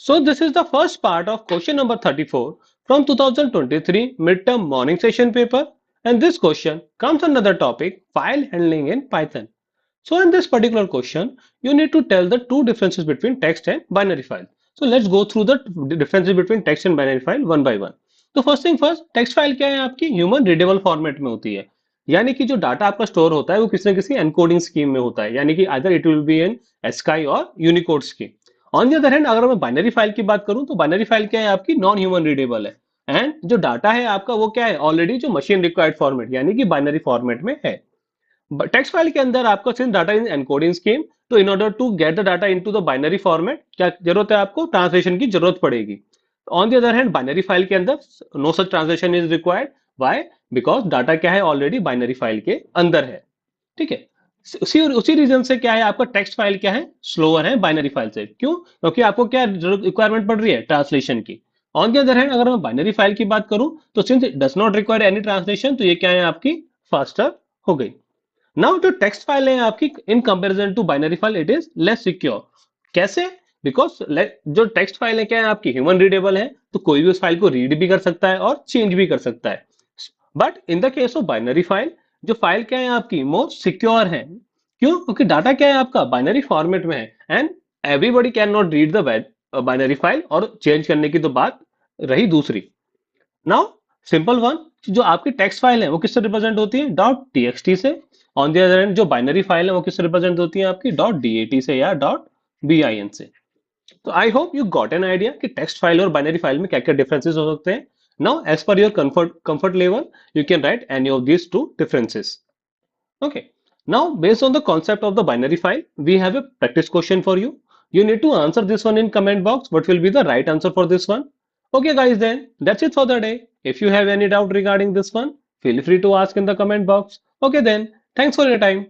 So this is the first part of question number 34 from 2023 midterm morning session paper, and this question comes under the topic file handling in Python. So in this particular question, you need to tell the two differences between text and binary file. So let's go through the differences between text and binary file one by one. तो first thing first, text file क्या है आपकी human readable format में होती है। यानी कि जो डाटा आपका स्टोर होता है वो किसी न किसी एनकोडिंग स्कीम में होता है, यानी कि either it will be in ASCII और Unicode scheme. On the other hand अगर मैं बाइनरी फाइल की बात करूं तो बाइनरी फाइल क्या है आपकी नॉन ह्यूमन रीडेबल है। एंड जो डाटा है आपका वो क्या है ऑलरेडी जो मशीन रिक्वायर्ड फॉर्मेट यानी कि बाइनरी फॉर्मेट में है। टेक्स्ट फाइल के अंदर आपको सिर्फ डाटा इन एनकोडिंग स्कीम, तो in order to get the data into the binary format क्या जरूरत है आपको ट्रांसलेशन की जरूरत पड़ेगी। On the other hand binary file के अंदर no such translation is required. Why? Because data क्या है ऑलरेडी बाइनरी फाइल के अंदर है। ठीक है। उसी उसी रीजन से क्या है आपका टेक्स्ट फाइल क्या है स्लोअर है बाइनरी फाइल से। क्यों? क्योंकि आपको क्या रिक्वायरमेंट पड़ रही है ट्रांसलेशन की। ऑन द अदर हैंड अगर मैं बाइनरी फाइल की बात करूं तो since it does not require any translation तो ये क्या है आपकी फास्टर हो गई। नाउ जो टेक्स्ट फाइल है आपकी in comparison to binary file it is less secure. कैसे? बिकॉज जो टेक्स्ट फाइल है क्या है आपकी ह्यूमन रीडेबल है, तो कोई भी उस फाइल को रीड भी कर सकता है और चेंज भी कर सकता है। But in the case of binary file, जो फाइल क्या है आपकी मोर सिक्योर है। क्यों? क्योंकि डाटा क्या है आपका बाइनरी फॉर्मेट में है and everybody can not read the binary file, और चेंज करने की तो बात रही दूसरी। नाउ सिंपल वन, जो आपकी टेक्स्ट फाइल है वो किससे रिप्रेजेंट होती है डॉट टीएक्सटी से। ऑन द अदर हैंड जो बाइनरी फाइल है वो किससे रिप्रेजेंट होती है आपकी डॉट डीएटी से या डॉट बीआईएन से। तो I hope you got an idea कि टेक्स्ट फाइल और बाइनरी फाइल में क्या क्या डिफरेंसेस हो सकते हैं। Now as per your comfort level you can write any of these two differences. Okay. Now, based on the concept of the binary file, we have a practice question for you. You need to answer this one in comment box. What will be the right answer for this one? Okay, guys, then that's it for the day. If you have any doubt regarding this one, feel free to ask in the comment box. Okay, then thanks for your time.